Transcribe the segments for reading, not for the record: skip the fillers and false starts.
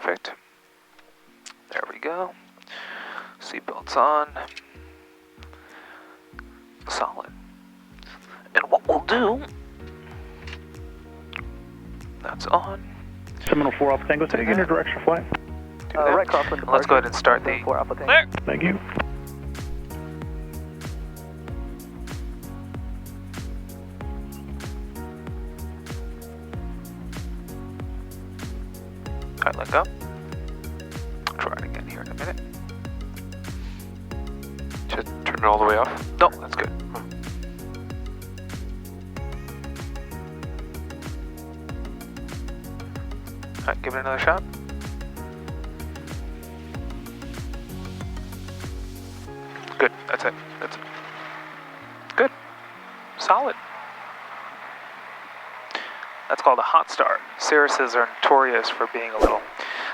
Perfect. There we go. Seatbelts on. Solid. And what we'll do, that's on. Seminole 4 Alpha Tango, taking your direction flight. Right crosswind. Let's go ahead and start the 4 Alpha Tango. clear. Thank you. Alright, let go. Try it again here in a minute. Should turn it all the way off? No, that's good. Alright, give it another shot. Good, that's it. That's it. Good. Solid. That's called a hot start. Cirruses are notorious for being a little...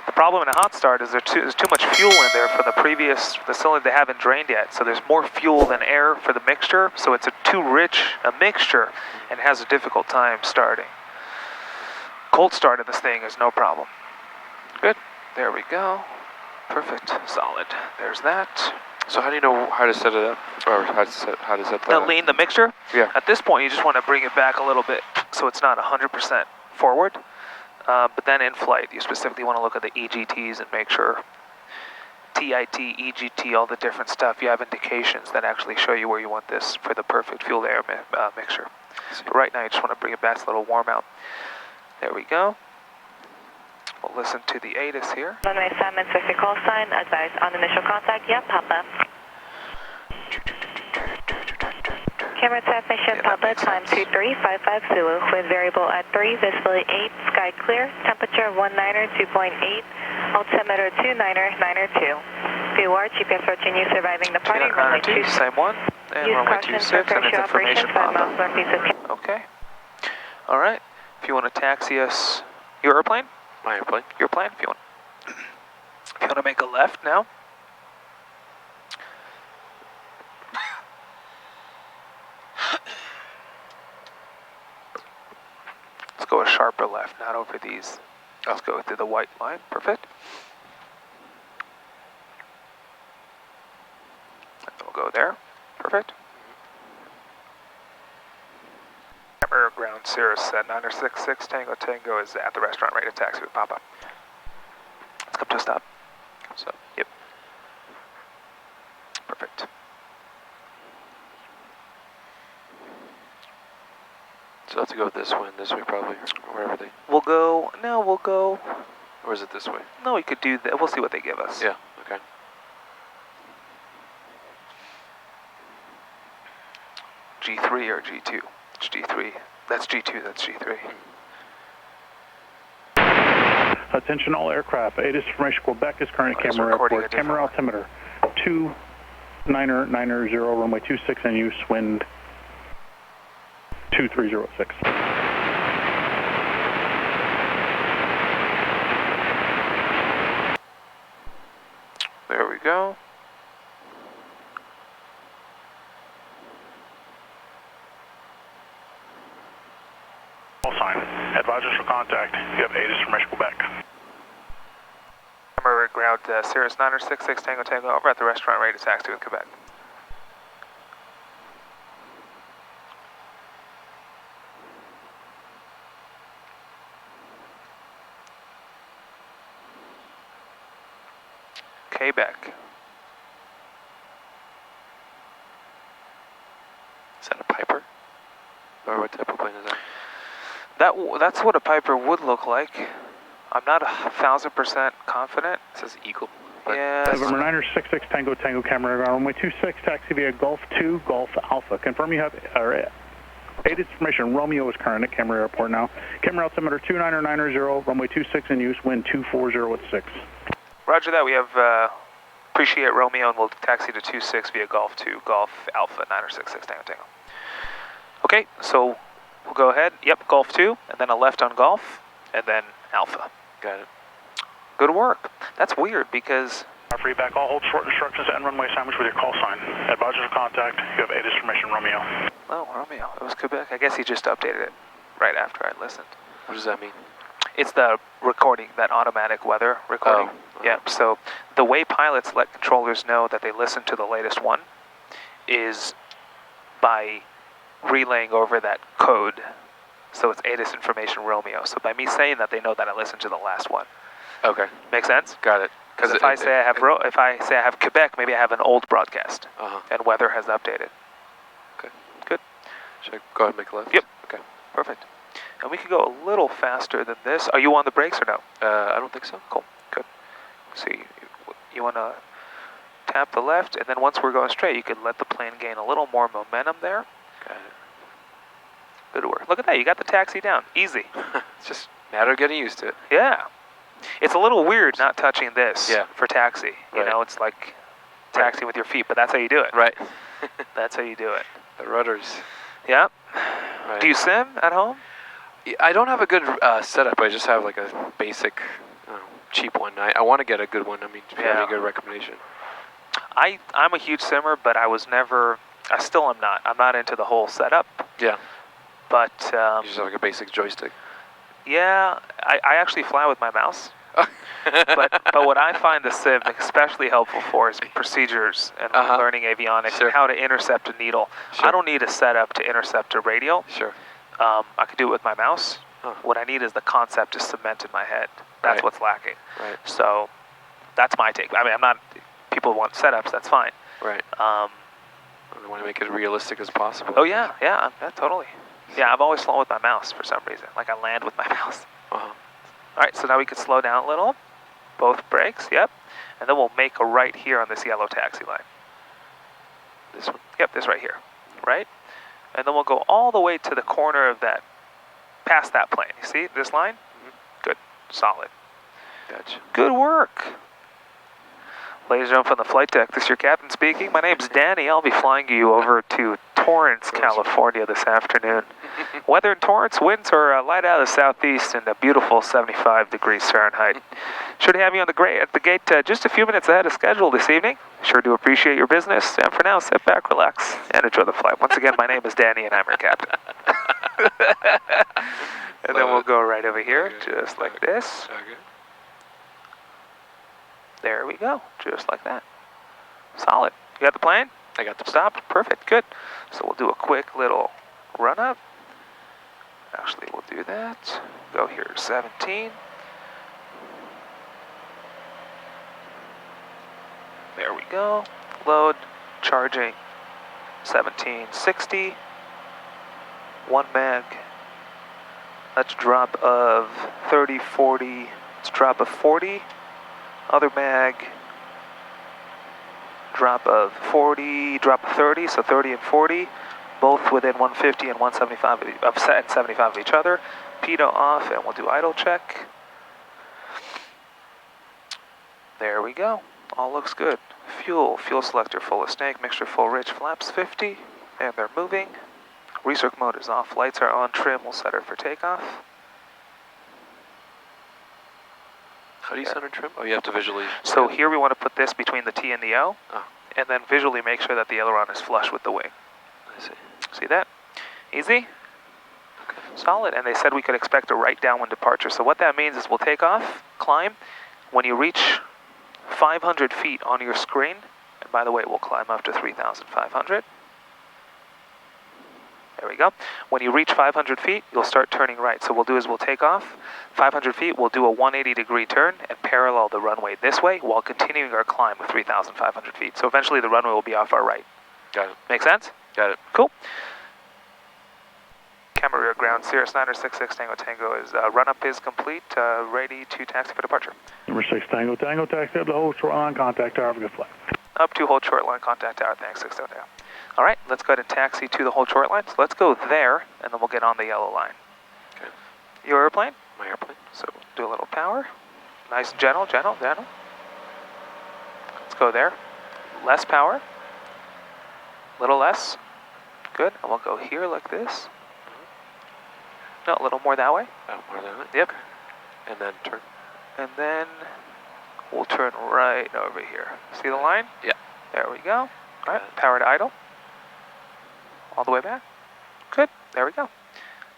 The problem in a hot start is there's too much fuel in there from the previous facility they haven't drained yet. So there's more fuel than air for the mixture, so it's too rich a mixture and has a difficult time starting. Cold start in this thing is no problem. Good. There we go. Perfect. Solid. There's that. So how do you know how to set it up? Or how to set that up? Lean the mixture? Yeah. At this point, you just want to bring it back a little bit so it's not 100% forward. But then in flight, you specifically want to look at the EGTs and make sure TIT, EGT, all the different stuff, you have indications that actually show you where you want this for the perfect fuel-air mixture. But right now, you just want to bring it back a little warm out. There we go. We'll listen to the ATIS here. Runway assignment, specific call sign, advise on initial contact. Yep, Papa. Camera transmission, Papa, time 2355 Zulu, with variable at 3, visibility 8, sky clear, temperature 19er 2.8, altimeter 29er 92. VOR, GPS 13U surviving the party, runway 2. Same one, and runway 26, and it's information Papa. Okay. All right. If you want to taxi us, your airplane? My airplane. Your plane, if you want to make a left now. Let's go a sharper left, not over these. Let's go through the white line. Perfect. And we'll go there. Perfect. Camera ground Cirrus at 966 Tango Tango is at the restaurant, ready to taxi with Papa. Let's come to a stop. So, yep. Perfect. So I have to go this way probably, or wherever they... We'll go, Or is it this way? no, we could do that. We'll see what they give us. Yeah, okay. G3 or G2? It's G3. That's G2, that's G3. Attention all aircraft. ATIS formation Quebec is current at Camera Airport. Camera altimeter 2990, runway 26 in use, wind 2306. There we go. Call sign. Advisors for contact. You have ATIS formation Quebec. Camera ground Cirrus 966 Tango Tango over at the restaurant, ready to taxi with Quebec. Quebec. Is that a Piper? Or what type of plane is that? That's what a Piper would look like. I'm not 1,000% confident. It says Eagle. Yeah. November 966 Tango Tango Camera ground, runway 26, taxi via Gulf 2, Gulf Alpha. Confirm you have ATIS formation. Romeo is current at Camera Airport now. Camera altimeter 2990, runway 26 in use, wind 240 Roger that. We have appreciate Romeo, and we'll taxi to 26 via Golf 2, Golf Alpha 966 Tango Tango. Okay, so we'll go ahead. Yep, Golf 2, and then a left on Golf, and then Alpha. Got it. Good work. That's weird because... Free back, all hold short instructions and runway sandwich with your call sign. Advisors for contact, you have ATIS formation Romeo. Oh, Romeo. It was Quebec. I guess he just updated it right after I listened. What does that mean? It's the recording, that automatic weather recording. Oh. Yeah, so the way pilots let controllers know that they listen to the latest one is by relaying over that code. So it's ATIS information Romeo. So by me saying that, they know that I listened to the last one. Okay. Make sense? Got it. Because if I say I have Quebec, maybe I have an old broadcast, and weather has updated. Okay. Good. Should I go ahead and make a left? Yep. Okay. Perfect. And we could go a little faster than this. Are you on the brakes or no? I don't think so. Cool. Good. So you want to tap the left, and then once we're going straight, you can let the plane gain a little more momentum there. Got it. Good work. Look at that. You got the taxi down. Easy. It's just a matter of getting used to it. Yeah. It's a little weird not touching this for taxi. You Right. know, it's like taxiing with your feet, but that's how you do it. Right. That's how you do it. The rudders. Yeah. Right. Do you sim at home? I don't have a good setup. I just have like a basic, cheap one. I want to get a good one. I mean, if you have any good recommendation. I'm a huge simmer, but I still am not. I'm not into the whole setup. Yeah. But You just have like a basic joystick. yeah, I actually fly with my mouse. but what I find the sim especially helpful for is procedures and learning avionics and how to intercept a needle. Sure. I don't need a setup to intercept a radial. Sure. I could do it with my mouse. What I need is the concept to cement in my head. That's what's lacking. Right. So that's my take. I mean, I'm not. People want setups. That's fine. Right. They want to make it realistic as possible. Oh yeah, totally. Yeah, I've always flown with my mouse for some reason. Like I land with my mouse. All right, so now we can slow down a little. Both brakes, yep. And then we'll make a right here on this yellow taxi line. This one? Yep, this right here, right? And then we'll go all the way to the corner of that, past that plane. You see this line? Good, solid. Gotcha. Good work. Ladies and gentlemen from the flight deck, this is your captain speaking. My name's Danny. I'll be flying you over to Torrance, California this afternoon. Weather in Torrance, winds are light out of the southeast and a beautiful 75 degrees Fahrenheit. Sure to have you on at the gate just a few minutes ahead of schedule this evening. Sure do appreciate your business. And for now, sit back, relax, and enjoy the flight. Once again, my name is Danny and I'm your captain. And then we'll go right over here, just like this. Okay. There we go, just like that. Solid. You got the plane? I got the Stopped? Perfect, good. So we'll do a quick little run up. Actually, we'll do that. Go here, 17. There we go. Load, charging, 1760. 1 mag. Let's drop of 30, 40. Let's drop of 40. Other mag, drop of 40, drop of 30, so 30 and 40, both within 150 and 175 and 75 of each other. Pitot off, and we'll do idle check. There we go. All looks good. Fuel selector full of snake, mixture full rich, flaps 50, and they're moving. Recirc mode is off, lights are on, trim, we'll set her for takeoff. How do you center trim? Oh, you have to visually. So here we want to put this between the T and the O, and then visually make sure that the aileron is flush with the wing. I see. See that? Easy? Okay. Solid. And they said we could expect a right downwind departure. So what that means is we'll take off, climb. When you reach 500 feet on your screen, and by the way, we'll climb up to 3,500. There we go. When you reach 500 feet, you'll start turning right. So we'll take off. 500 feet, we'll do a 180-degree turn and parallel the runway this way while continuing our climb with 3,500 feet. So eventually the runway will be off our right. Got it. Make sense? Got it. Cool. Camera rear ground, Cirrus 966 Tango Tango is run-up is complete, ready to taxi for departure. Number 6 Tango Tango, taxi up the whole short line, contact tower, have a good flight. Up to hold short line, contact tower, thanks, 6 Tango. All right, let's go ahead and taxi to the hold short line. So let's go there, and then we'll get on the yellow line. Okay. Your airplane? My airplane. So do a little power. Nice and gentle. Let's go there. Less power. Little less. Good. And we'll go here like this. No, a little more that way. Oh, more than that? Yep. Okay. And then turn. And then we'll turn right over here. See the line? Yeah. There we go. All right, power to idle. All the way back. Good. There we go.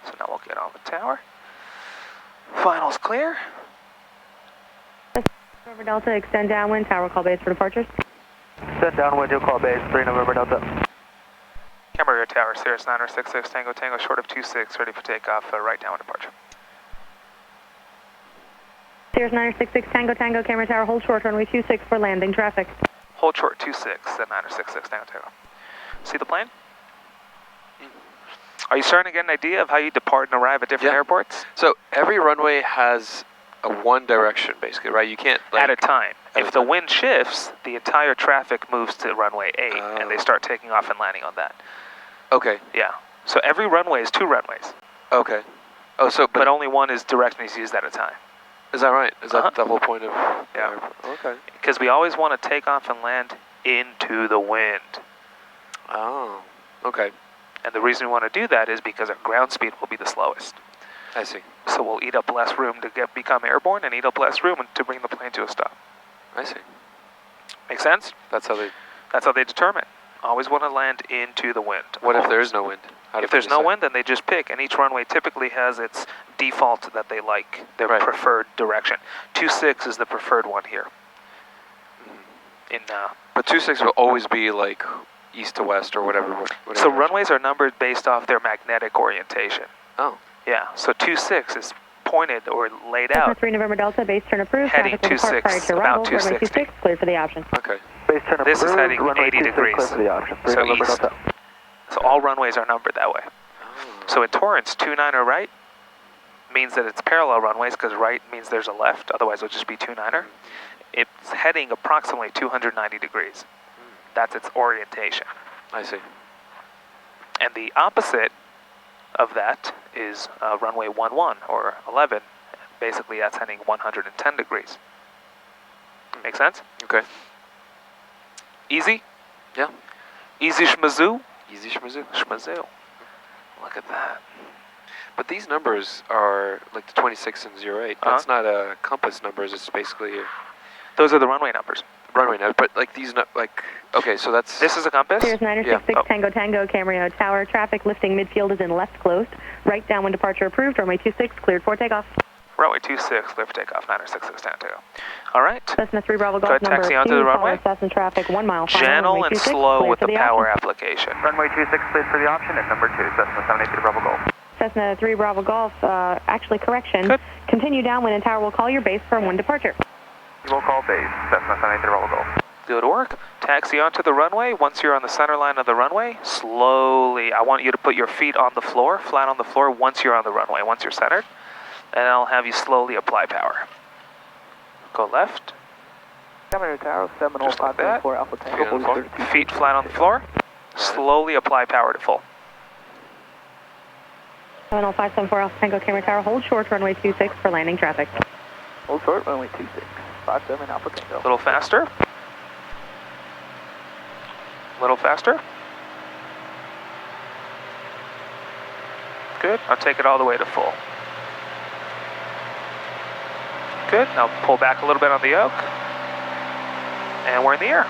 So now we'll get on the tower. Finals clear. November Delta, extend downwind, tower call base for departures. Extend downwind, you'll call base, 3 November Delta. Camera tower, Cirrus 966, Tango Tango, short of 26, ready for takeoff, right downwind departure. Cirrus 966, Tango Tango, camera tower, hold short, runway 26 for landing traffic. Hold short 26 at 966, Tango Tango. See the plane? Are you starting to get an idea of how you depart and arrive at different airports? So every runway has a one direction, basically, right? You can't like, at a time. If the wind shifts, the entire traffic moves to runway 8, and they start taking off and landing on that. Okay. Yeah. So every runway is 2 runways. Okay. Oh, so but only one is direction is used at a time. Is that right? Is that the whole point of? Yeah. Okay. Because we always want to take off and land into the wind. Oh. Okay. And the reason we want to do that is because our ground speed will be the slowest. I see. So we'll eat up less room to become airborne and eat up less room to bring the plane to a stop. I see. Make sense? That's how they determine. Always want to land into the wind. What if there is no wind? If there's no wind, then they just pick, and each runway typically has its default that they like, their preferred direction. 26 is the preferred one here. But 26 will always be like east to west or whatever. So runways are numbered based off their magnetic orientation. Oh. Yeah, so 26 is pointed or laid out. 3 November Delta, base turn approved. Heading 26, about 260. Clear for the option. Okay. Base turn this approved, is heading runway 80 26, degrees. Clear for the option. 3 So November east. Delta. So all runways are numbered that way. Oh. So in Torrance, 29er right means that it's parallel runways because right means there's a left, otherwise it'll just be 29er. It's heading approximately 290 degrees. That's its orientation. I see. And the opposite of that is runway 11 or 11. Basically, that's heading 110 degrees. Make sense? Okay. Easy? Yeah. Easy schmazoo? Easy schmazoo. Schmazoo. Look at that. But these numbers are like the 26 and 08. That's not compass numbers. It's basically those are the runway numbers. Runway numbers. But like these, okay, so that's. This is a compass. Here's 966 Tango Tango, Camarillo Tower. Traffic lifting midfield is in left closed. Right downwind departure approved. Runway 26 cleared for takeoff. Runway 26 clear for takeoff. 966 Tango. All right. Cessna 3 Bravo Golf Go ahead, number taxi 2. onto the runway. Cessna traffic 1 mile. Gentle and slow with the power application. Runway 26 cleared for the option at number 2, Cessna 783 Bravo Golf. Cessna 3 Bravo Golf, actually correction. Good. Continue downwind and tower will call your base for 1 departure. You will call base, Cessna 783 Bravo Golf. Good work. Taxi onto the runway. Once you're on the center line of the runway, slowly, I want you to put your feet on the floor, flat on the floor once you're on the runway, once you're centered. And I'll have you slowly apply power. Go left. Camera Tower, Just like that. 70574 Alpha Tango. Feet flat on the floor. Slowly apply power to full. 70574 Alpha Tango Camera Tower, hold short, runway 26 for landing traffic. Hold short, runway 26, 57 Alpha Tango. A little faster. A little faster. Good. I'll take it all the way to full. Good. Now pull back a little bit on the yoke. And we're in the air.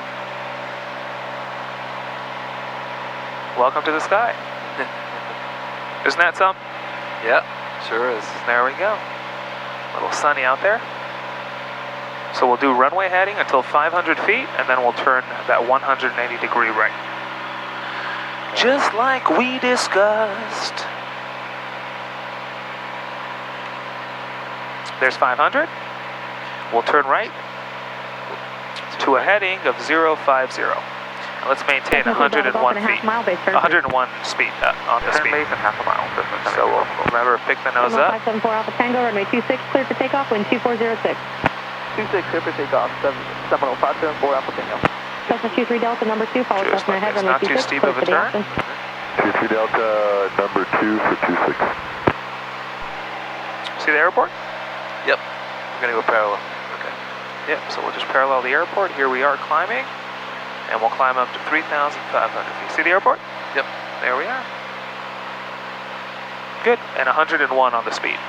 Welcome to the sky. Isn't that something? Yeah, sure is. There we go. A little sunny out there. So we'll do runway heading until 500 feet, and then we'll turn that 180-degree right. Just like we discussed. There's 500. We'll turn right to a heading of 050. Now let's maintain 101 feet. 101 speed on the speed. Base and half a mile. So we'll remember, pick the nose up. 574 Alpha Tango, runway 26, clear for takeoff, wind 2406. 26 clear for takeoff, 70574 Alpha Tango. Cessna 23 Delta, number 2, follow Just Cessna like ahead, this. runway Not too 26, steep clear of a for the turn. option. 23 Delta, number 2 for 26. See the airport? Yep. We're going to go parallel. Okay. Yep, so we'll just parallel the airport. Here we are climbing, and we'll climb up to 3,500 feet. See the airport? Yep. There we are. Good, and 101 on the speed.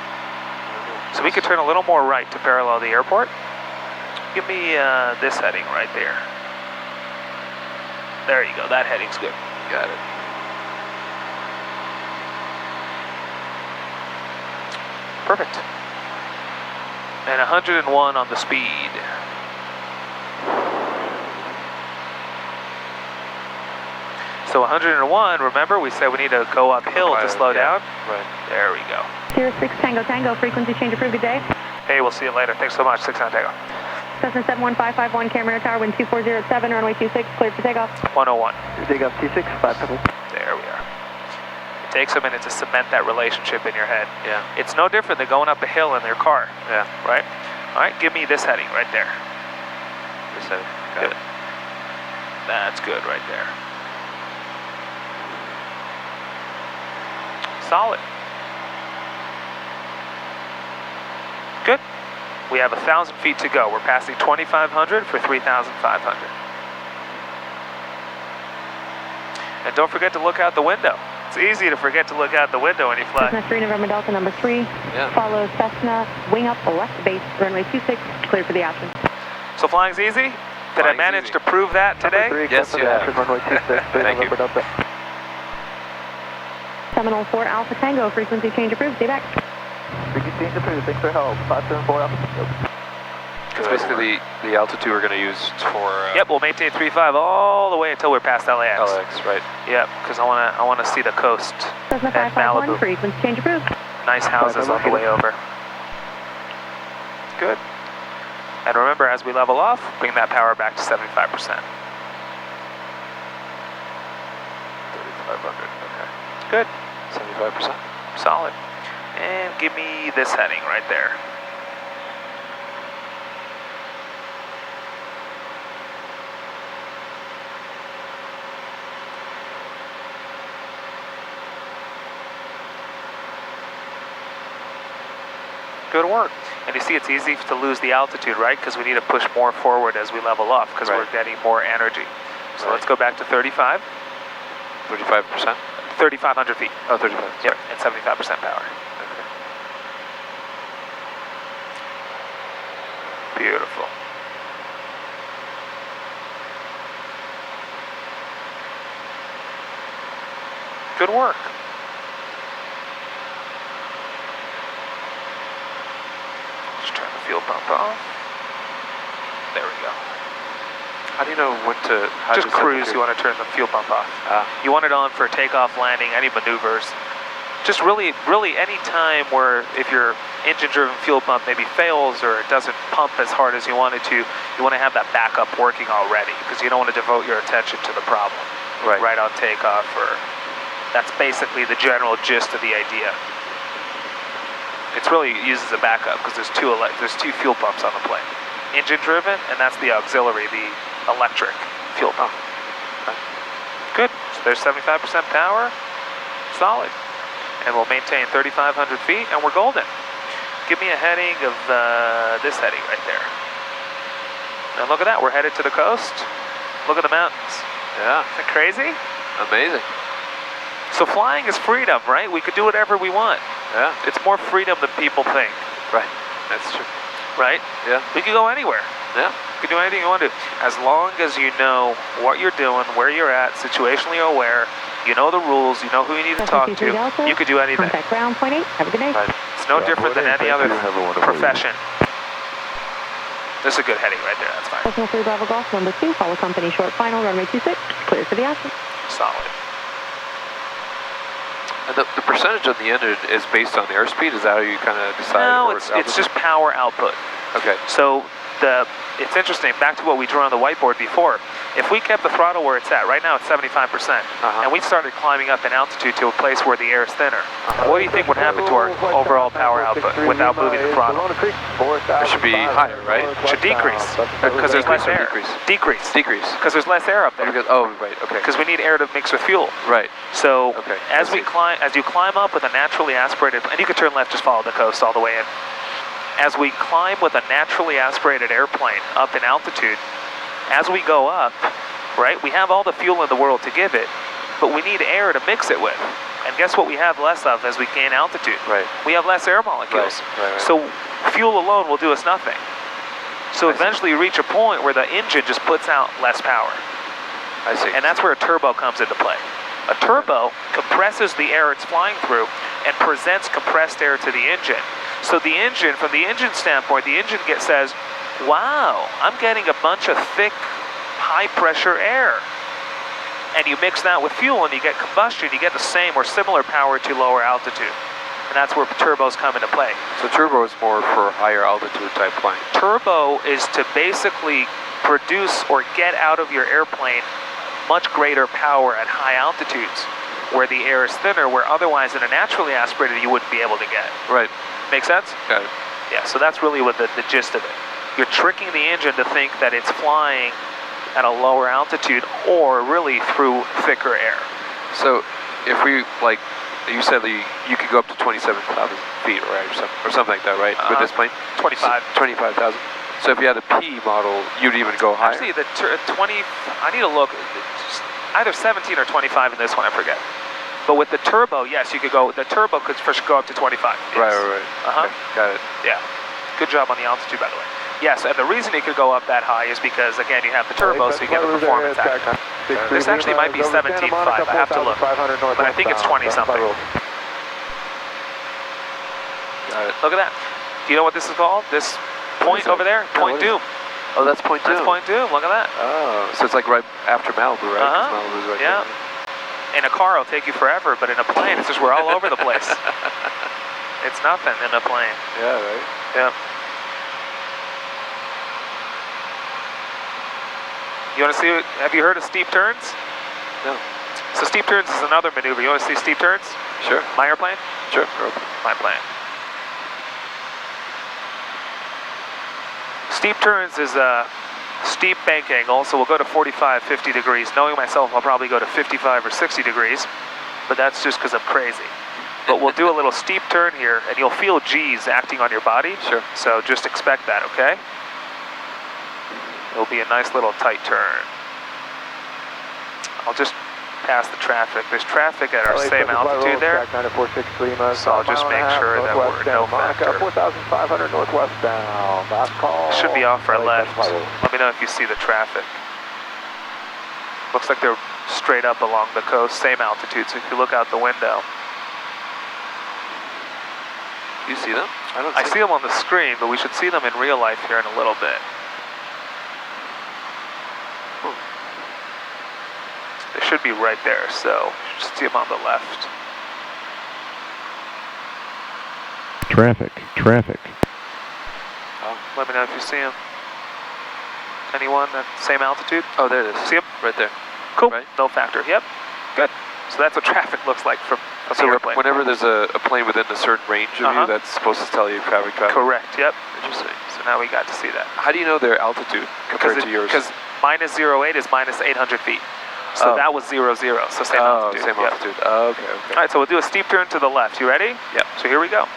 So we could turn a little more right to parallel the airport. Give me this heading right there. There you go, that heading's good. Got it. Perfect. And 101 on the speed. So 101, remember we said we need to go uphill to slow down? Right. There we go. Sierra 6 Tango Tango, frequency change approved, good day. Hey, we'll see you later. Thanks so much. 6 on takeoff. Cessna 71551, camera tower, wind 2407, runway 26, cleared for takeoff. 101. Takeoff T6, 5 pebbles. There we are. It takes a minute to cement that relationship in your head. Yeah. It's no different than going up a hill in your car. Yeah. Right? All right, give me this heading right there. This heading. Good. That's good right there. Solid. Good. We have 1,000 feet to go. We're passing 2,500 for 3,500. And don't forget to look out the window. It's easy to forget to look out the window when you fly. Cessna 3 November Delta number 3. Yeah. Follow Cessna, wing up, left base, runway 26, cleared for the option. So flying's easy? Did I Flying's manage easy. to prove that today? Number 3, Yes, clear for you the have. option, runway 26, Thank you. November Delta. Seminole 4 Alpha Tango, frequency change approved, stay back. Frequency change approved, thanks for help. 574 Alpha Tango. It's basically the altitude we're going to use for Yep, we'll maintain 3.5 all the way until we're past LAX. LX, right? Yep, because I want to see the coast Cessna and 551, Malibu. frequency change approved. Nice houses on the way over. Good. And remember, as we level off, bring that power back to 75%. 3,500, okay. Good. 75%. Solid. And give me this heading right there. Good work. And you see it's easy to lose the altitude, right? Because we need to push more forward as we level off because Right. we're getting more energy. So Right. let's go back to 35. 35%? 3,500 feet. Oh, 35. Yep, and 75% power. Okay. Beautiful. Good work. Just turn the fuel pump off. There we go. How do you know when to... Just cruise, you want to turn the fuel pump off. Ah. You want it on for takeoff, landing, any maneuvers. Just really any time where if your engine-driven fuel pump maybe fails or it doesn't pump as hard as you want it to, you want to have that backup working already because you don't want to devote your attention to the problem. Right. On takeoff, or that's basically the general gist of the idea. It's really used as a backup because there's two fuel pumps on the plane. Engine-driven, and that's the auxiliary, the electric fuel pump. Okay. Good. So there's 75% power. Solid. And we'll maintain 3,500 feet, and we're golden. Give me a heading of this heading right there. And look at that. We're headed to the coast. Look at the mountains. Yeah. Isn't that crazy? Amazing. So flying is freedom, right? We could do whatever we want. Yeah. It's more freedom than people think, Right. That's true. right? Yeah. We could go anywhere. Yeah. You can do anything you want to do. As long as you know what you're doing, where you're at, situationally aware, you know the rules, you know who you need to talk to, you could do anything. Contact ground, point 8, have a good day. Right. It's no different than any other Have a wonderful profession. This is a good heading right there, that's fine. Cessna 3 Bravo Golf number 2, follow company short final, runway 26, clear for the option. Solid. And the percentage on the end is based on airspeed? Is that how you kind of decide? No, or it's altitude? just power output. Okay. So it's interesting, back to what we drew on the whiteboard before. If we kept the throttle where it's at, right now it's 75%, and we started climbing up in altitude to a place where the air is thinner, what do you think would happen to our overall power output without moving the throttle? It should be higher, right? It should decrease, because there's less air. Decrease. Decrease, because there's less air up there. Because, oh, right, okay. Because we need air to mix with fuel. Right. So Okay, as I see. you climb up with a naturally aspirated, and you can turn left, just follow the coast all the way in. As we climb with a naturally aspirated airplane up in altitude, as we go up, right, we have all the fuel in the world to give it, but we need air to mix it with. And guess what we have less of as we gain altitude? Right. We have less air molecules. Right. So fuel alone will do us nothing. So I see. eventually you reach a point where the engine just puts out less power. I see. And that's where a turbo comes into play. A turbo compresses the air it's flying through and presents compressed air to the engine. So the engine, from the engine standpoint, the engine says, wow, I'm getting a bunch of thick, high-pressure air. And you mix that with fuel and you get combustion, you get the same or similar power to lower altitude. And that's where turbos come into play. So turbo is more for higher altitude type plane. Turbo is to basically produce or get out of your airplane much greater power at high altitudes, where the air is thinner, where otherwise in a naturally aspirated you wouldn't be able to get. Right. Make sense? Got it. Yeah, so that's really what the gist of it. You're tricking the engine to think that it's flying at a lower altitude or really through thicker air. So if we, like, you said that you could go up to 27,000 feet, right, or something like that, right, with this plane? 25. 25,000. So if you had a P model, you'd even go higher? Actually, the 20, I need to look, either 17 or 25 in this one, I forget. But with the turbo, yes, you could go, the turbo could first go up to 25. Yes. Right. Uh-huh. Okay, got it. Yeah. Good job on the altitude, by the way. Yes, and the reason it could go up that high is because, again, you have the turbo, so you get the performance out. This actually might be 17.5, I have to look. But I think it's 20-something. Got it. Look at that. Do you know what this is called? This point over there? Point Doom. Oh, that's Point Doom. That's Point Doom, look at that. Oh, so it's like right after Malibu, right? 'Cause Malibu's right yeah. there. In a car, it'll take you forever, but in a plane, it's just we're all over the place. It's nothing in a plane. Yeah, right? Yeah. You want to see, have you heard of steep turns? No. So steep turns is another maneuver. You want to see steep turns? Sure. My airplane? Sure. My plane. Steep turns is a steep bank angle, so we'll go to 45, 50 degrees. Knowing myself, I'll probably go to 55 or 60 degrees, but that's just because I'm crazy. But we'll do a little steep turn here, and you'll feel G's acting on your body. Sure. So just expect that, okay? It'll be a nice little tight turn. I'll just pass the traffic. There's traffic at our same altitude there. So I'll just make sure that we're no factor. 4,500 northwest bound. Last call. Should be off our left. Let me know if you see the traffic. Looks like they're straight up along the coast, same altitude. So if you look out the window. Do you see them? I see them on the screen, but we should see them in real life here in a little bit. They should be right there, so you should see them on the left. Traffic. Let me know if you see them. Anyone at the same altitude? Oh, there it is. See them? Right there. Cool. Right? No factor. Yep. Good. So that's what traffic looks like from the airplane. Whenever there's a plane within a certain range of you, that's supposed to tell you traffic. Correct. Yep. Interesting. So now we got to see that. How do you know their altitude compared to yours? Because minus 08 is minus 800 feet. So that was 00, so same altitude. Same altitude. Oh, okay. All right, so we'll do a steep turn to the left. You ready? Yep. So here we go.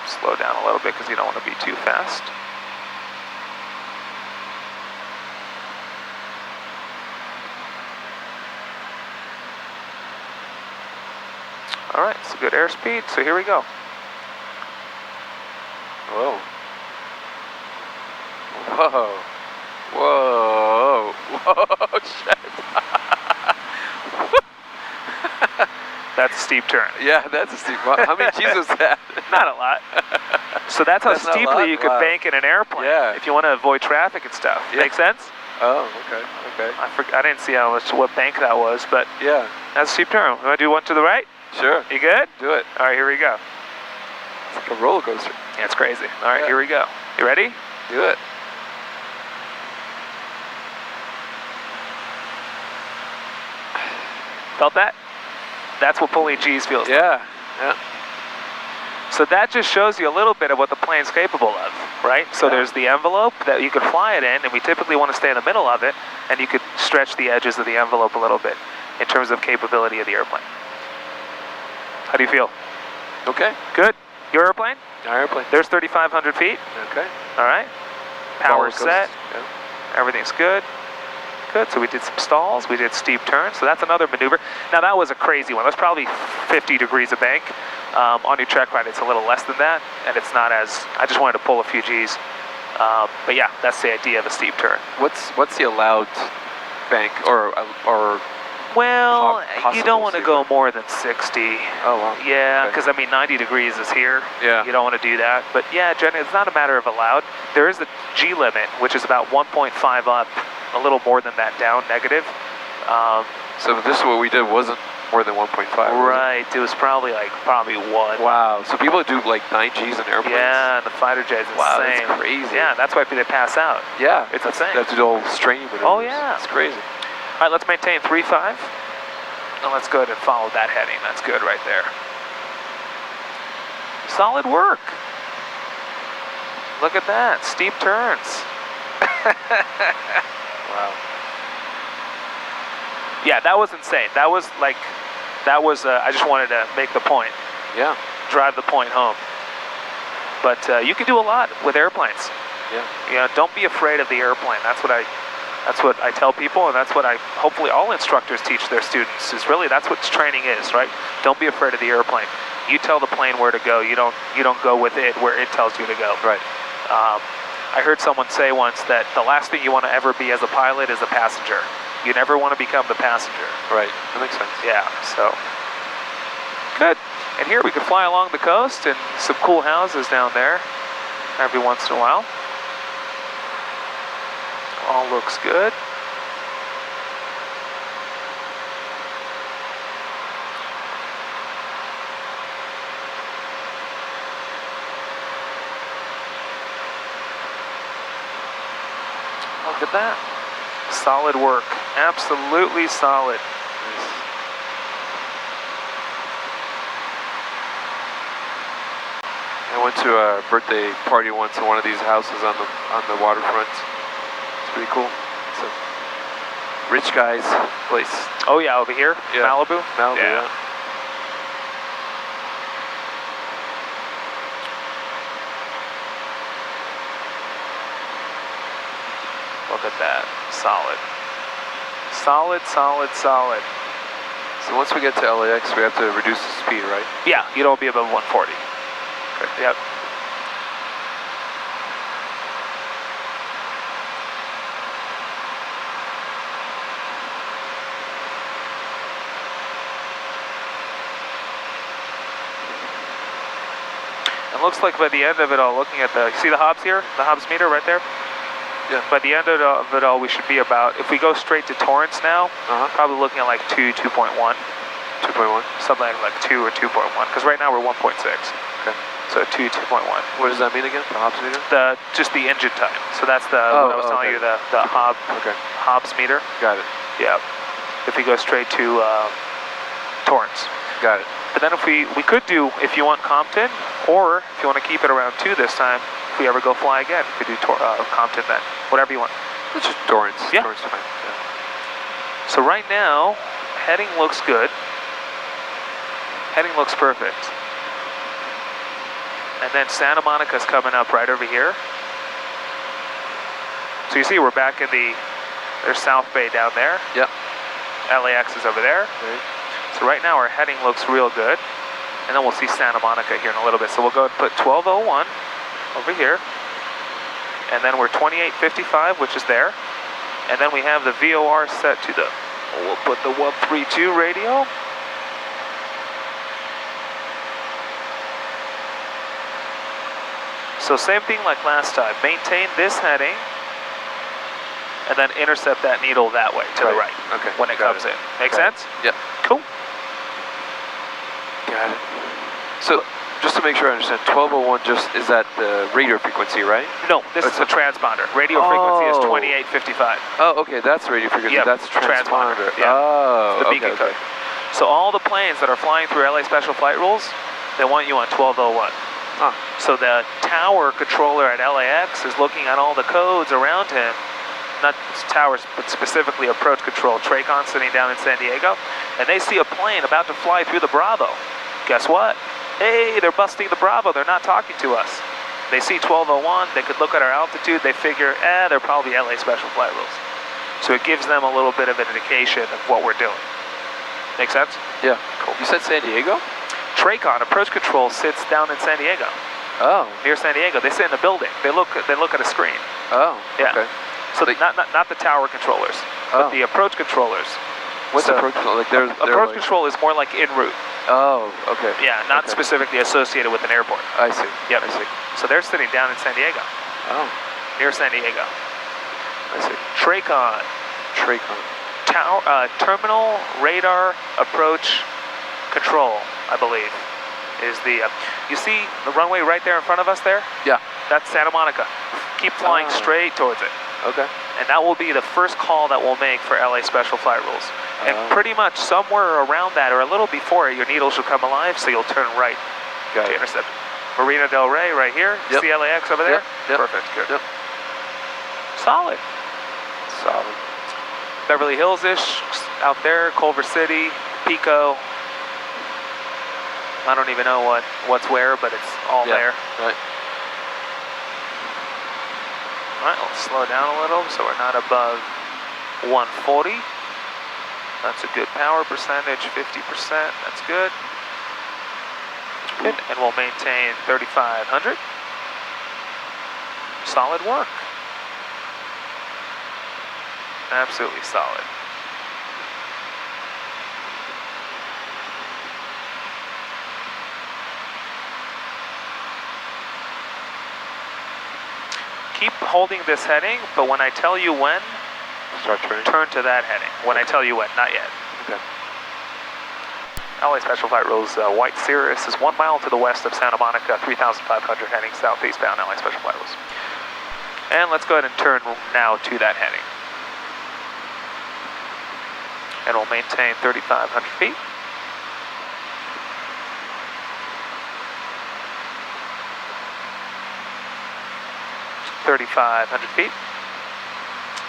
Slow down a little bit because you don't want to be too fast. All right, it's a good airspeed, so here we go. Whoa. Shit. That's a steep turn. Yeah, that's a steep. How many G's was that? Not a lot. So that's how steeply you could bank in an airplane. Yeah. If you want to avoid traffic and stuff. Yeah. Make sense? Oh, okay. I didn't see what bank that was, but yeah, that's a steep turn. You want to do one to the right? Sure. You good? Do it. All right, here we go. It's like a roller coaster. Yeah, it's crazy. All right, here we go. You ready? Do it. Felt that? That's what pulling G's feels like. Yeah. So that just shows you a little bit of what the plane's capable of, right? So there's the envelope that you could fly it in, and we typically want to stay in the middle of it, and you could stretch the edges of the envelope a little bit in terms of capability of the airplane. How do you feel? Okay. Good. Your airplane? Our airplane. There's 3,500 feet. Okay. All right. Power set. Yeah. Everything's good. Good. So we did some stalls. We did steep turns. So that's another maneuver. Now that was a crazy one. That's probably 50 degrees of bank. On your check ride, it's a little less than that, and it's not as. I just wanted to pull a few G's. But yeah, that's the idea of a steep turn. What's the allowed bank or Well, you don't want to go speed. more than 60. Oh, wow. Yeah, Okay. because I mean 90 degrees is here. Yeah. You don't want to do that. But yeah, Jen, it's not a matter of allowed. There is the G limit, which is about 1.5 up, a little more than that down, negative. So this is what we did wasn't more than 1.5. Right. It was probably 1. Wow. So people do like 9 Gs in airplanes? Yeah, and the fighter jets is Wow, insane. that's crazy. Yeah, that's why they pass out. Yeah. It's insane. That's the old straining maneuvers. Oh, yeah. It's crazy. All right, let's maintain 3-5. And let's go ahead and follow that heading. That's good right there. Solid work. Look at that. Steep turns. Wow. Yeah, that was insane. I just wanted to make the point. Yeah. Drive the point home. But you can do a lot with airplanes. Yeah. You know, don't be afraid of the airplane. That's what I tell people, and that's what hopefully all instructors teach their students, is really that's what training is, right? Don't be afraid of the airplane. You tell the plane where to go. You don't go with it where it tells you to go. Right. I heard someone say once that the last thing you want to ever be as a pilot is a passenger. You never want to become the passenger. Right. That makes sense. Yeah, so good. And here we could fly along the coast and some cool houses down there every once in a while. All looks good. Look at that. Solid work. Absolutely solid. I went to a birthday party once in one of these houses on the waterfront. It's pretty cool. It's a rich guy's place. Oh yeah, over here? Yeah. Malibu? Malibu, yeah. Look at that. Solid. Solid, solid, solid. So once we get to LAX, we have to reduce the speed, right? Yeah, you don't be above 140. Okay. Yep. It looks like by the end of it all, looking at see the Hobbs here? The Hobbs meter right there? Yeah. By the end of it all, we should be about, if we go straight to Torrance now, probably looking at like 2.1. 2.1? Something like 2 or 2.1, because right now we're 1.6. Okay. So 2.1. What does that mean again? The Hobbs meter? Just the engine time. So that's what I was telling you, the Hobbs meter. Got it. Yeah. If we go straight to Torrance. Got it. But then if we could do, if you want Compton, or if you want to keep it around 2 this time, if we ever go fly again, we could do Compton then. Whatever you want. It's just Torrance. Yeah. Torrance fine. Yeah. So right now, heading looks good. Heading looks perfect. And then Santa Monica's coming up right over here. So you see we're back in there's South Bay down there. Yep. LAX is over there. Right. So right now our heading looks real good. And then we'll see Santa Monica here in a little bit. So we'll go and put 1201 over here. And then we're 2855, which is there. And then we have the VOR set to we'll put the 132 radio. So same thing like last time. Maintain this heading, and then intercept that needle that way, to the right, Okay. when it comes in. Make sense? Yep. Cool. Got it. So, just to make sure I understand, 1201 is that the radio frequency, right? No, this is a transponder. Radio frequency is 2855. Oh, okay, that's radio frequency. Yep, That's transponder. yeah. Oh, The beacon code. So all the planes that are flying through LA Special Flight Rules, they want you on 1201. Huh. So the tower controller at LAX is looking at all the codes around him, not towers, but specifically approach control, TRACON sitting down in San Diego, and they see a plane about to fly through the Bravo. Guess what? Hey, they're busting the Bravo. They're not talking to us. They see 1201. They could look at our altitude. They figure, they're probably LA Special Flight Rules. So it gives them a little bit of an indication of what we're doing. Make sense? Yeah. Cool. You said San Diego? TRACON approach control sits down in San Diego. Oh. Near San Diego. They sit in a building. They look at a screen. Oh. Yeah. Okay. So not the tower controllers, but the approach controllers. What's So, approach control? Like they're approach like, control is more like en route. Oh, okay. Yeah, not Okay. specifically associated with an airport. I see. Yep. I see. So they're sitting down in San Diego, Oh, near San Diego. I see. Tracon, Tracon. terminal radar approach control, I believe, is the. You see the runway right there in front of us there? Yeah. That's Santa Monica. Keep flying straight towards it. Okay. And that will be the first call that we'll make for LA Special Flight Rules. And pretty much somewhere around that, or a little before it, your needles will come alive, so you'll turn right Got to it. intercept. Marina Del Rey right here. Yep. See LAX over there? Yep. Perfect. Good. Yep. Solid. Solid. Beverly Hills-ish out there. Culver City, Pico. I don't even know what's where, but it's all there. Right. All right, let's slow down a little so we're not above 140. That's a good power percentage, 50%. That's good. Good, and we'll maintain 3,500. Solid work. Absolutely solid. Keep holding this heading, but when I tell you when, Start turning. turn to that heading. When I tell you when, not yet. Okay. LA Special Flight Rules, White Cirrus is 1 mile to the west of Santa Monica, 3,500 heading southeast bound, LA Special Flight Rules. And let's go ahead and turn now to that heading. And we'll maintain 3,500 feet. .500 feet.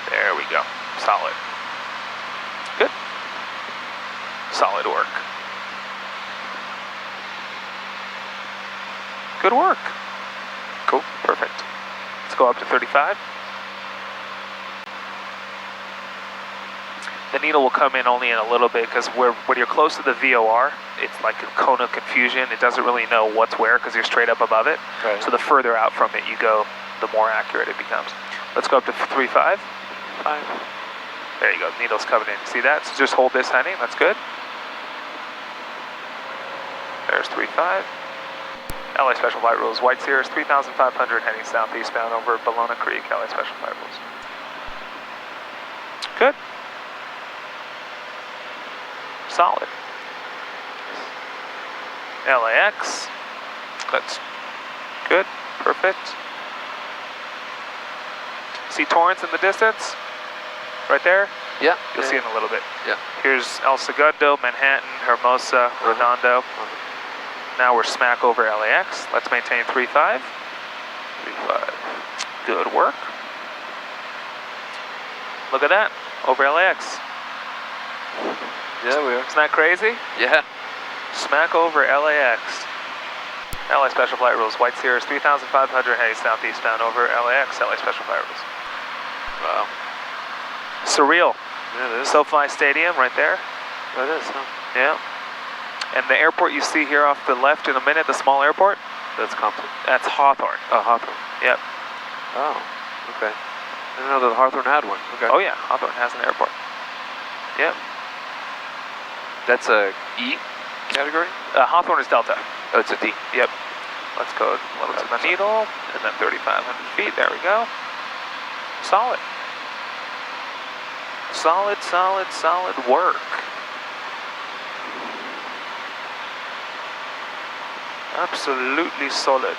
There we go. Solid. Good. Solid work. Good work. Cool. Perfect. Let's go up to 35. The needle will come in only in a little bit because when you're close to the VOR, it's like a cone of confusion. It doesn't really know what's where because you're straight up above it. Right. So the further out from it you go, the more accurate it becomes. Let's go up to 3.5. There you go, the needle's coming in. See that? So just hold this heading, that's good. There's 3.5. LA Special Flight Rules, White Cirrus, 3,500 heading southeastbound over Bologna Creek, LA Special Flight Rules. Good. Solid. LAX, that's good, perfect. See Torrance in the distance? Right there? Yeah. You'll see it in a little bit. Yeah. Here's El Segundo, Manhattan, Hermosa, Redondo. Now we're smack over LAX. Let's maintain 3.5. 3.5. Good work. Look at that, over LAX. Yeah, we are. Isn't that crazy? Yeah. Smack over LAX. LA Special Flight Rules, White Cirrus, 3,500 heading southeastbound over LAX, LA Special Flight Rules. Wow. Surreal. Yeah, it is. SoFi Stadium right there. That is, huh? Yeah. And the airport you see here off the left in a minute, the small airport, That's Compton. that's Hawthorne. Oh, Hawthorne. Yep. Oh, okay. I didn't know that Hawthorne had one. Okay. Oh yeah, Hawthorne has an airport. Yep. That's a E category? Hawthorne is Delta. Oh, it's a D. Yep. Let's go a little to the needle, and then 3,500 feet. There we go. Solid. Solid, solid, solid work. Absolutely solid.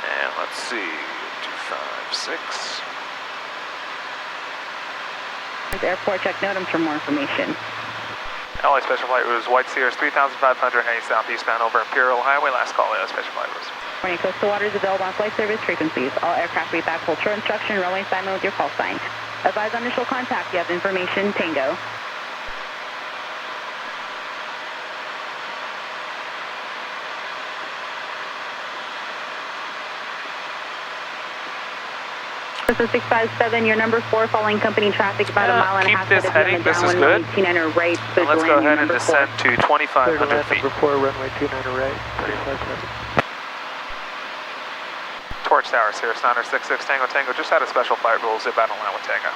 And let's see, 256. Airport check NOTAMs for more information. LA Special Flight Rules, White Cirrus, 3,500 heading southeastbound over Imperial Highway. Last call, LA Special Flight Rules. Morning, coastal waters available on flight service frequencies. All aircraft read back full short instruction, runway assignment with your call sign. Advise on initial contact, you have information, Tango. This is 657, your number 4, following company traffic about a mile and a half. Keep this heading, this is good. Right, And let's go ahead and descend to 2,500 feet. Number 4, runway 29 right, 35 7. Torch Tower, Cirrus 966 Tango Tango, just out of special flight rules, zip out and line with Tango.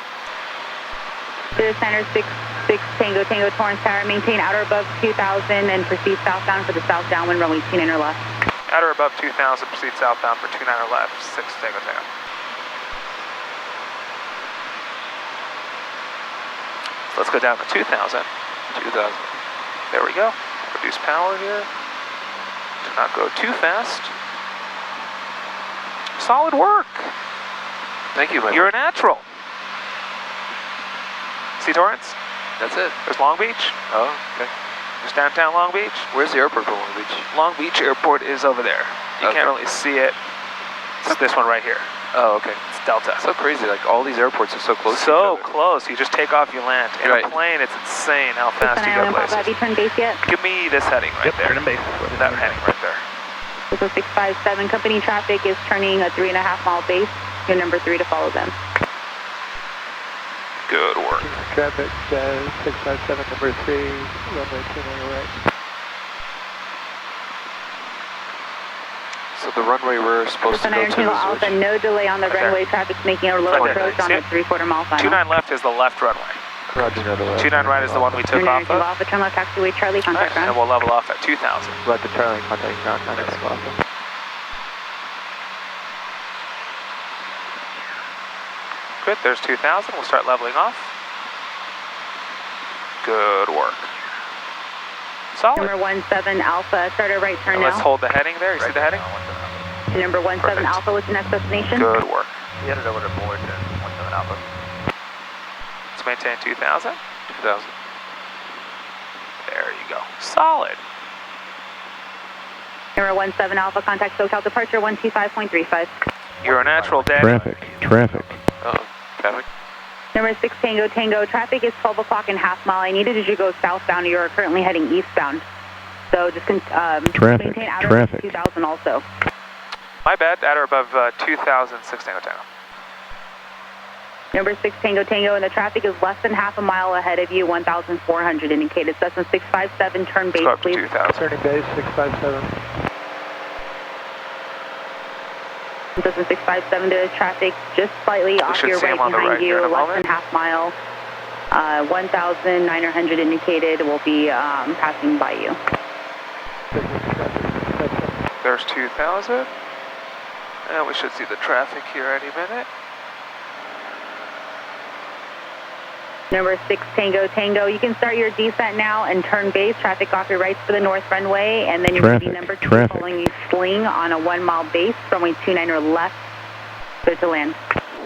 Cirrus 966 Tango Tango Torrance Tower, maintain outer above 2000 and proceed southbound for the south downwind runway 29 left. Outer above 2000, proceed southbound for 29 left, 6 Tango Tango. So let's go down to 2000. 2000. There we go. Reduce power here. Do not go too fast. Solid work. Thank you, my You're a friend. natural. See Torrance? That's it. There's Long Beach. Oh, okay. There's downtown Long Beach. Where's the airport for Long Beach? Long Beach Airport is over there. You Okay. can't really see it. It's this one right here. Oh, okay. It's Delta. So crazy, like all these airports are so close to So each other. close. You just take off, you land. In Right. a plane, it's insane how fast you Island go Papa, have you places. turned base yet? Give me this heading right there. turn base. That heading right there. This is 657. Company traffic is turning a 3.5 mile base. Your number 3 to follow them. Good work. Traffic 657, number 3, runway 29 right. So the runway we're supposed to go to is Alpha, which? no delay on the Okay. runway. Traffic's making a low Right there. approach on See the it? 3/4 mile final. 29 left is the left runway. Roger, no delay. 29 right is the one we took off Tango of. Alpha, turn left taxiway Charlie, All right, contact and ground. we'll level off at 2000. Roger, Charlie, contact ground, contact Alpha. Good, there's 2000. We'll start leveling off. Good work. Solid. Number 17 Alpha, start a right turn And now. let's hold the heading there. You see the heading? Number 17 Perfect. Alpha, what's your next destination? Good work. He headed over to board 17 Alpha. Let's maintain 2000. 2000. There you go. Solid. Number 17 Alpha, contact SoCal departure 125.35. You're a natural, Dad. Traffic. Uh-oh. Traffic. Number 6 Tango Tango, traffic is 12 o'clock and half mile. I needed as you go southbound. You are currently heading eastbound. So just maintain outer of 2000 also. My bad. At or above 2000, 6 Tango Tango. Number 6 Tango Tango, and the traffic is less than half a mile ahead of you, 1,400 indicated. Cessna 657, turn base, Let's go up to please. 2000. Turning base 657. Cessna 657, there is traffic just slightly off should your see right him on the behind right here you, in a less moment. than half mile. 1,900 indicated, will be passing by you. There's 2000. And we should see the traffic here any minute. Number 6 Tango Tango, you can start your descent now and turn base. Traffic off your rights for the north runway, and then you're going to be number 2 following you sling on a 1 mile base, runway 29 or left, clear to land.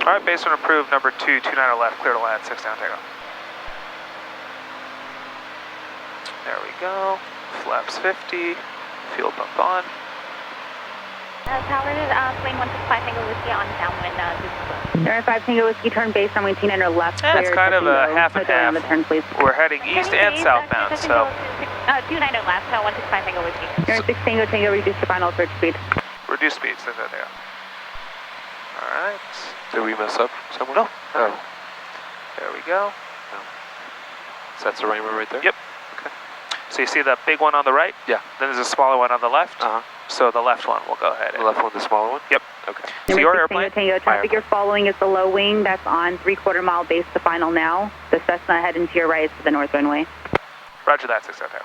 All right, base one approved. Number 2, 29 left, clear to land, 6 down, Tango. There we go. Flaps 50. Fuel pump on. Tower, swing 165 Tango Whiskey on downwind. Number 5 Tango Whiskey, turn base, runway 29 or left, Yeah, it's clear kind of to a Tango. half and Clear to land half. the turn, please. We're heading east and southbound, so 29 left, 165 Tango Whiskey. Number 6 Tango Tango, reduce your final approach speed. reduce speed. So there they go. All right. Did we mess up somewhere? No. Oh. There we go. So that's the runway right there? Yep. So you see the big one on the right? Yeah. Then there's a smaller one on the left. Uh-huh. So the left one will go ahead. The left one, the smaller one? Yep. Okay. So Number your 6 airplane? Tango Tango, traffic you're following is the low wing. That's on 3/4 mile base to final now. The Cessna heading to your right is to the north runway. Roger that, 6 Tango.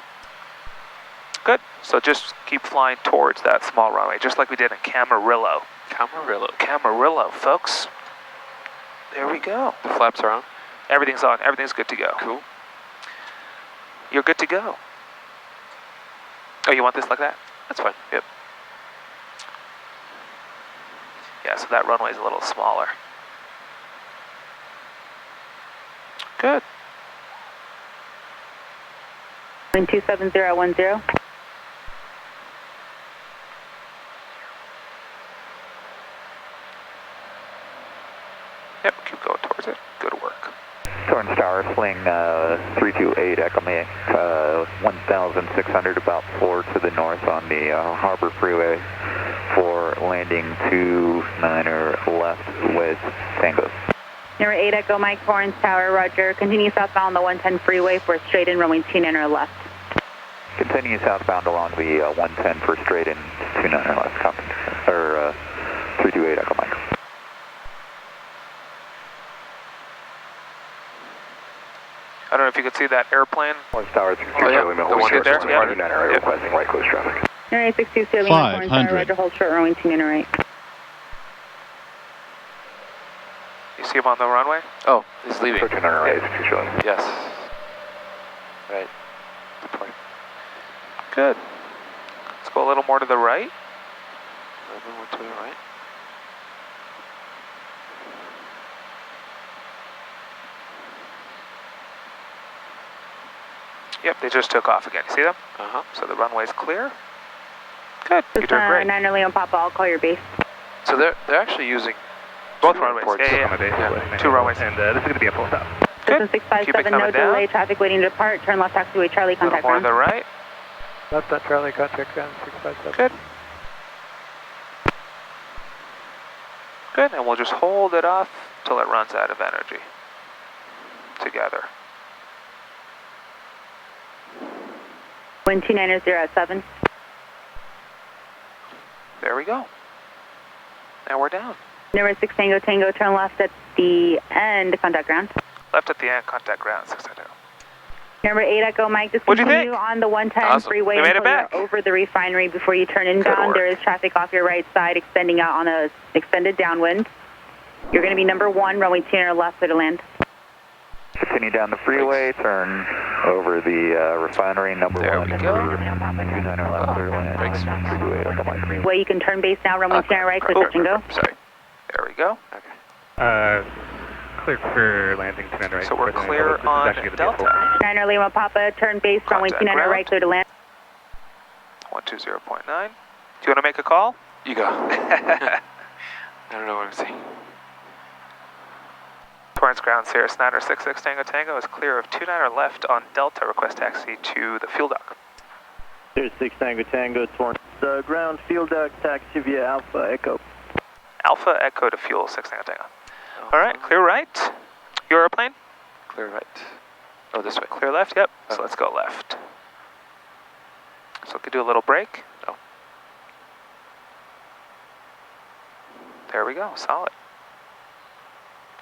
Good. So just keep flying towards that small runway, just like we did in Camarillo. Camarillo. Camarillo, folks. There we go. The flaps are on? Everything's on. Everything's good to go. Cool. You're good to go. Oh, you want this like that? That's fine. Yep. Yeah, so that runway's a little smaller. Good. 27010. Yep, keep going towards it. Good work. Torrance Tower, sling 328 Echo Mike, 1,600 about 4 to the north on the Harbor Freeway for landing 29er left with Tango. Number 8 Echo Mike, Torrance Tower, roger. Continue southbound on the 110 freeway for straight in runway 29er left. Continue southbound along the 110 for straight in 29er left, copy. Or 328 Echo Mike. I don't know if you could see that airplane. Morris Tower, Oh, yeah. The one there, that's yeah. 29er Yep. requesting right close traffic. Runway 62, Lima, Point Tower, 500. Roger, hold short, runway 29 right. You see him on the runway? Oh, he's leaving. 29er right, 62 showing. Yes. Right. Good point. Good. Let's go a little more to the right. 11 went to the right. Yep, they just took off again. You see them? Uh-huh. So the runway's clear. Good. You're doing great. 9er Lima Papa, I'll call your base. So they're actually using Both two runways. airports. Yeah. Two runways. And this is going to be a full stop. Good. This is Keep it 657, coming no down. delay, traffic waiting to depart. Turn left taxiway Charlie, A little contact more to ground. the right. Left on Charlie, contact ground 657. Good. Good, and we'll just hold it off till it runs out of energy. Together. Wind 290 at 7. There we go. Now we're down. Number 6 Tango Tango, turn left at the end, contact ground. Left at the end, contact ground, 692. Number 8 Echo Mike, just What'd you continue think? on the 110 Awesome. freeway We made it until back. you're over the refinery before you turn inbound. work. There is traffic off your right side extending out on a extended downwind. You're going to be number 1, runway 2 left to land. Continue down the freeway, turn over the refinery, number There 1. we go. 29er left, clear land. Brakes. 328 Echo Mike. Way you can turn base now, runway 2 right, clear touch and go. Sorry. There we go. Clear for landing 29 right. So we're clear on Delta. 9er Lima Papa, turn base, runway Contact 29 right, ground. clear to land. 120.9. Do you want to make a call? You go. I don't know what I'm saying. Torrance ground, Sierra Snyder 66 Tango Tango is clear of 29er left on Delta. Request taxi to the fuel dock. There's 6 Tango Tango, Torrance. Ground field dock, taxi via Alpha Echo. Alpha Echo to fuel 6 Tango Tango. All right, clear right. Your airplane? Clear right. Oh, this way. Clear left, yep. So Okay. let's go left. So we could do a little break. Oh. There we go, solid.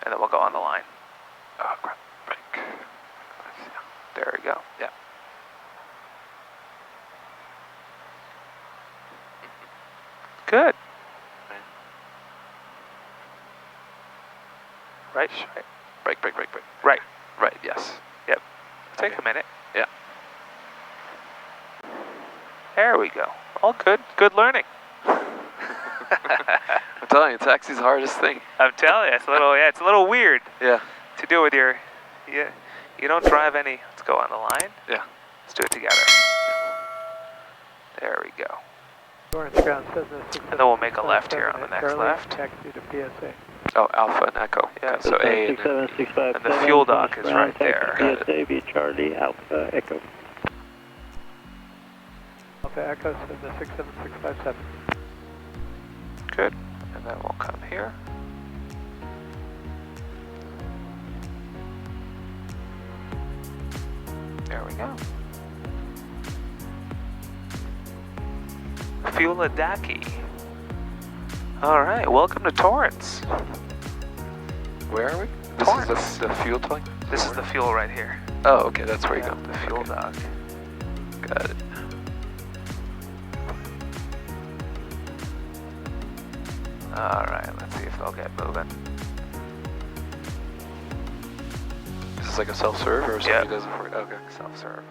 And then we'll go on the line. Oh, crap. Break. There we go. Yeah. Good. Right, right. Break, break, break, break. Right. Right, yes. Yep. Take a minute. Yeah. There we go. All good. Good learning. I'm telling you, taxi's the hardest thing. I'm telling you, it's a little, yeah, it's a little weird Yeah. to do with your, you don't drive any. Let's go on the line. Yeah. Let's do it together. There we go. Torrance ground says this. And then we'll make a left here on the next Charlie, left. Taxi to PSA. Oh, Alpha and Echo. Yeah. Okay, so A and 67657. And the fuel dock is right there. Got it. PSA via Charlie, Alpha Echo. Alpha Echo says the 67657. Good. And then we'll come here. There we go. Fueladaki. All right, welcome to Torrance. Where are we? Torrance. This is the fuel tank? This is the fuel right here. Oh, okay, that's where you go. The fuel dock. Got it. All right, let's see if they'll get moving. Is this like a self-serve or something Yeah. that doesn't work? Okay. Self-serve.